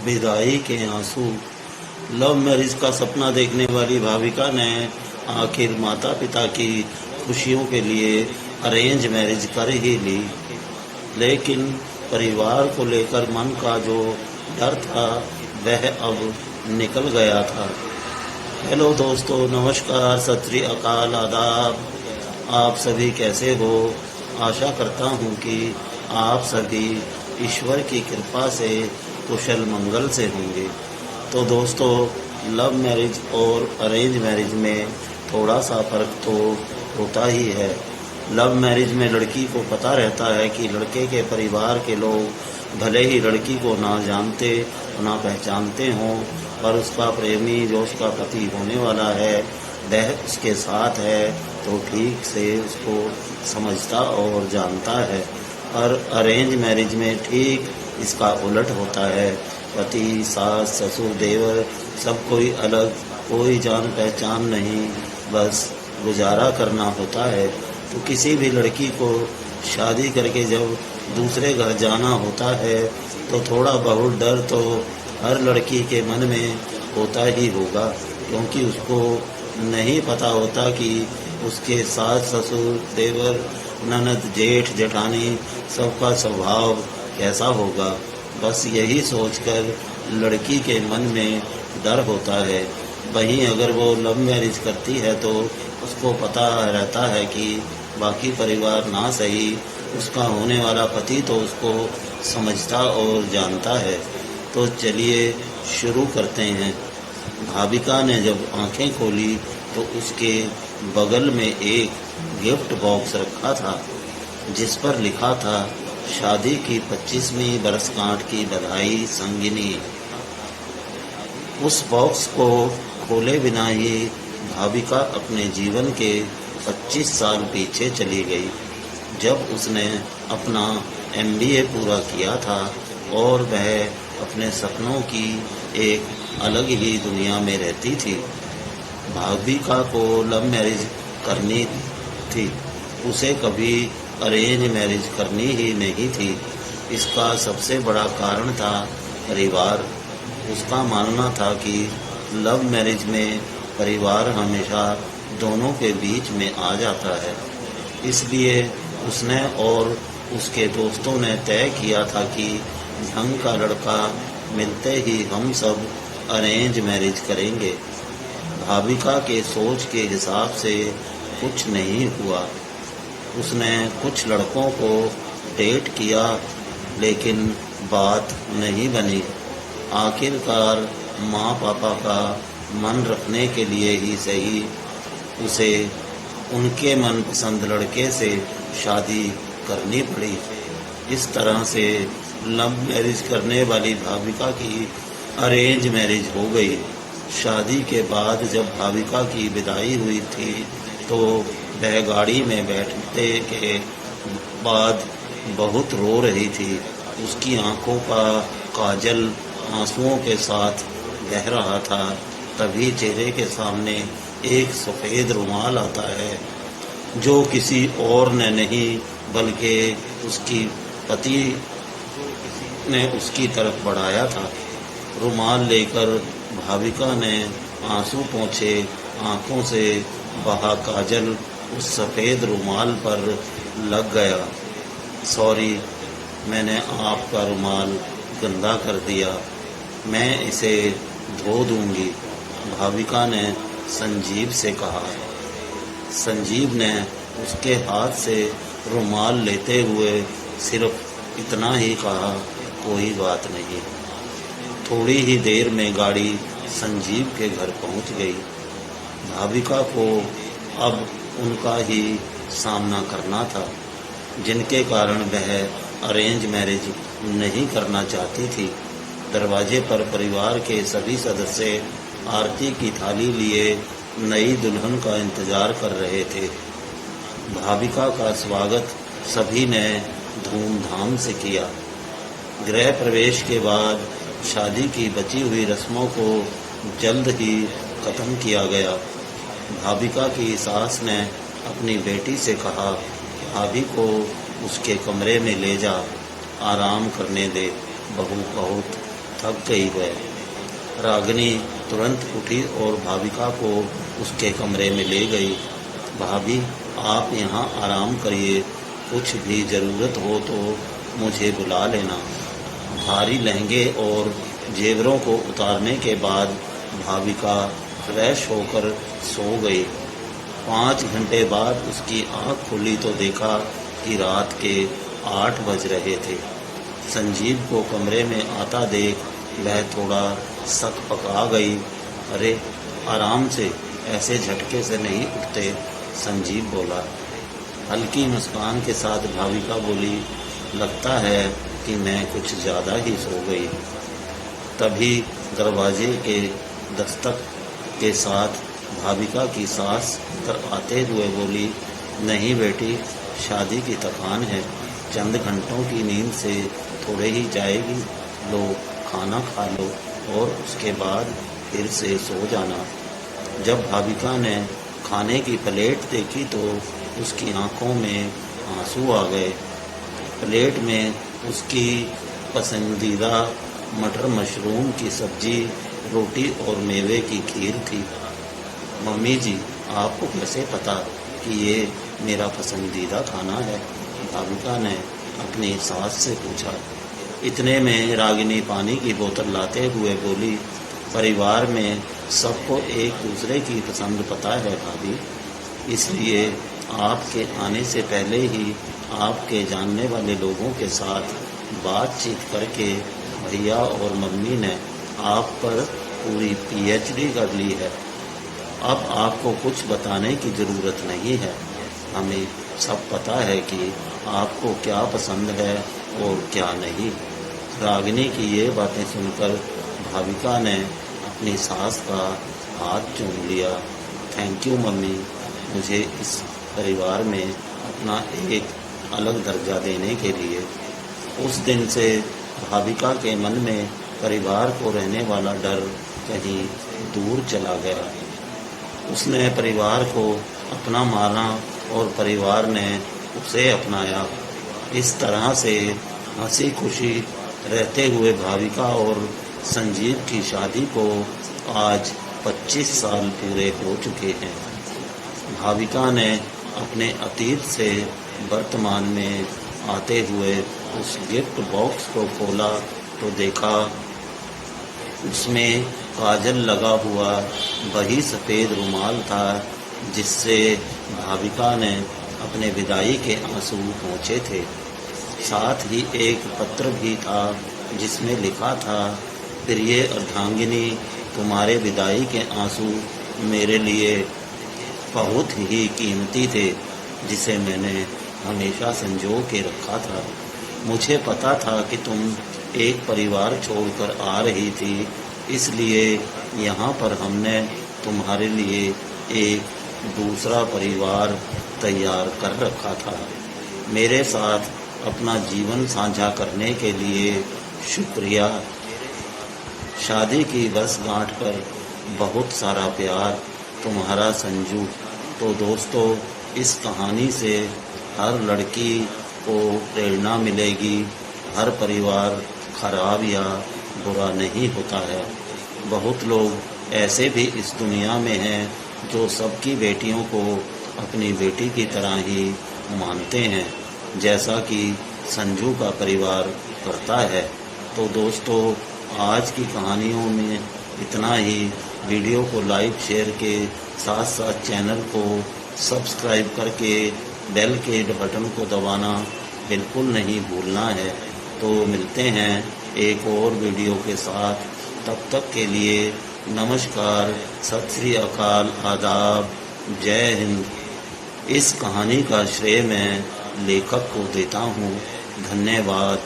विदाई के आंसू। लव मैरिज का सपना देखने वाली भाविका ने आखिर माता पिता की खुशियों के लिए अरेंज मैरिज कर ही ली, लेकिन परिवार को लेकर मन का जो डर था वह अब निकल गया था। हेलो दोस्तों, नमस्कार, सत श्री अकाल, आदाब। आप सभी कैसे हो? आशा करता हूँ कि आप सभी ईश्वर की कृपा से कुशल मंगल से होंगे। तो दोस्तों, लव मैरिज और अरेंज मैरिज में थोड़ा सा फर्क तो होता ही है। लव मैरिज में लड़की को पता रहता है कि लड़के के परिवार के लोग भले ही लड़की को ना जानते ना पहचानते हों, पर उसका प्रेमी जो उसका पति होने वाला है वह उसके साथ है तो ठीक से उसको समझता और जानता है। और अरेंज मैरिज में ठीक इसका उलट होता है। पति, सास, ससुर, देवर सब कोई अलग, कोई जान पहचान नहीं, बस गुजारा करना होता है। तो किसी भी लड़की को शादी करके जब दूसरे घर जाना होता है तो थोड़ा बहुत डर तो हर लड़की के मन में होता ही होगा, क्योंकि उसको नहीं पता होता कि उसके सास, ससुर, देवर, ननद, जेठ, जेठानी सबका स्वभाव कैसा होगा। बस यही सोचकर लड़की के मन में डर होता है। वहीं अगर वो लव मैरिज करती है तो उसको पता रहता है कि बाकी परिवार ना सही, उसका होने वाला पति तो उसको समझता और जानता है। तो चलिए शुरू करते हैं। भाविका ने जब आंखें खोली तो उसके बगल में एक गिफ्ट बॉक्स रखा था जिस पर लिखा था, शादी की 25वीं बरसगांठ की बधाई संगिनी। उस बॉक्स को खोले बिना ही भाविका अपने जीवन के 25 साल पीछे चली गई, जब उसने अपना MBA पूरा किया था और वह अपने सपनों की एक अलग ही दुनिया में रहती थी। भाविका को लव मैरिज करनी थी, उसे कभी अरेंज मैरिज करनी ही नहीं थी। इसका सबसे बड़ा कारण था परिवार। उसका मानना था कि लव मैरिज में परिवार हमेशा दोनों के बीच में आ जाता है। इसलिए उसने और उसके दोस्तों ने तय किया था कि ढंग का लड़का मिलते ही हम सब अरेंज मैरिज करेंगे। भाविका के सोच के हिसाब से कुछ नहीं हुआ। उसने कुछ लड़कों को डेट किया, लेकिन बात नहीं बनी। आखिरकार माँ पापा का मन रखने के लिए ही सही उसे उनके मनपसंद लड़के से शादी करनी पड़ी। इस तरह से लव मैरिज करने वाली भाविका की अरेंज मैरिज हो गई। शादी के बाद जब भाविका की विदाई हुई थी तो वह गाड़ी में बैठने के बाद बहुत रो रही थी। उसकी आंखों का काजल आंसुओं के साथ बह रहा था। तभी चेहरे के सामने एक सफ़ेद रुमाल आता है जो किसी और ने नहीं बल्कि उसकी पति ने उसकी तरफ बढ़ाया था। रुमाल लेकर भाविका ने आंसू पोंछे, आंखों से बहा काजल उस सफ़ेद रुमाल पर लग गया। सॉरी, मैंने आपका रुमाल गंदा कर दिया, मैं इसे धो दूंगी, भाविका ने संजीव से कहा। संजीव ने उसके हाथ से रुमाल लेते हुए सिर्फ इतना ही कहा, कोई बात नहीं। थोड़ी ही देर में गाड़ी संजीव के घर पहुंच गई। भाविका को अब उनका ही सामना करना था, जिनके कारण वह अरेंज मैरिज नहीं करना चाहती थी। दरवाजे पर परिवार के सभी सदस्य आरती की थाली लिए नई दुल्हन का इंतजार कर रहे थे। भाविका का स्वागत सभी ने धूमधाम से किया। गृह प्रवेश के बाद शादी की बची हुई रस्मों को जल्द ही खत्म किया गया। भाविका की सास ने अपनी बेटी से कहा, भाभी को उसके कमरे में ले जा, आराम करने दे, बहू बहुत थक गई है। रागिनी तुरंत उठी और भाविका को उसके कमरे में ले गई। भाभी, आप यहाँ आराम करिए, कुछ भी ज़रूरत हो तो मुझे बुला लेना। भारी लहंगे और जेवरों को उतारने के बाद भाविका फ्रेश होकर सो गई। 5 घंटे बाद उसकी आँख खुली तो देखा कि रात के 8 बज रहे थे। संजीव को कमरे में आता देख वह थोड़ा सकपका गई। अरे आराम से, ऐसे झटके से नहीं उठते, संजीव बोला। हल्की मुस्कान के साथ भाविका बोली, लगता है कि मैं कुछ ज़्यादा ही सो गई। तभी दरवाजे के दस्तक के साथ भाविका की सास कर आते हुए बोली, नहीं बेटी, शादी की थकान है, चंद घंटों की नींद से थोड़े ही जाएगी। लो खाना खा लो और उसके बाद फिर से सो जाना। जब भाविका ने खाने की प्लेट देखी तो उसकी आंखों में आंसू आ गए। प्लेट में उसकी पसंदीदा मटर मशरूम की सब्जी, रोटी और मेवे की खीर थी। मम्मी जी, आपको कैसे पता कि ये मेरा पसंदीदा खाना है? भाविका ने अपनी सास से पूछा। इतने में रागिनी पानी की बोतल लाते हुए बोली, परिवार में सबको एक दूसरे की पसंद पता है भाभी, इसलिए आपके आने से पहले ही आपके जानने वाले लोगों के साथ बातचीत करके भैया और मम्मी ने आप पर पूरी पीएचडी कर ली है। अब आपको कुछ बताने की ज़रूरत नहीं है, हमें सब पता है कि आपको क्या पसंद है और क्या नहीं। रागिनी की ये बातें सुनकर भाविका ने अपनी सास का हाथ चूम लिया। थैंक यू मम्मी, मुझे इस परिवार में अपना एक अलग दर्जा देने के लिए। उस दिन से भाविका के मन में परिवार को रहने वाला डर कहीं दूर चला गया। उसने परिवार को अपना माना और परिवार ने उसे अपनाया। इस तरह से हंसी खुशी रहते हुए भाविका और संजीव की शादी को आज 25 साल पूरे हो चुके हैं। भाविका ने अपने अतीत से वर्तमान में आते हुए उस गिफ्ट बॉक्स को खोला तो देखा उसमें काजल लगा हुआ वही सफ़ेद रुमाल था जिससे भाविका ने अपने विदाई के आंसू पोंछे थे। साथ ही एक पत्र भी था जिसमें लिखा था, प्रिय अर्धांगिनी, तुम्हारे विदाई के आंसू मेरे लिए बहुत ही कीमती थे, जिसे मैंने हमेशा संजो के रखा था। मुझे पता था कि तुम एक परिवार छोड़कर आ रही थी, इसलिए यहाँ पर हमने तुम्हारे लिए एक दूसरा परिवार तैयार कर रखा था। मेरे साथ अपना जीवन साझा करने के लिए शुक्रिया। शादी की वर्षगांठ पर बहुत सारा प्यार, तुम्हारा संजू। तो दोस्तों, इस कहानी से हर लड़की को प्रेरणा मिलेगी। हर परिवार खराब या बुरा नहीं होता है। बहुत लोग ऐसे भी इस दुनिया में हैं जो सबकी बेटियों को अपनी बेटी की तरह ही मानते हैं, जैसा कि संजू का परिवार करता है। तो दोस्तों, आज की कहानियों में इतना ही। वीडियो को लाइक शेयर के साथ साथ चैनल को सब्सक्राइब करके बेल के बटन को दबाना बिल्कुल नहीं भूलना है। तो मिलते हैं एक और वीडियो के साथ। तब तक के लिए नमस्कार, सत श्री अकाल, आदाब, जय हिंद। इस कहानी का श्रेय मैं लेखक को देता हूँ। धन्यवाद।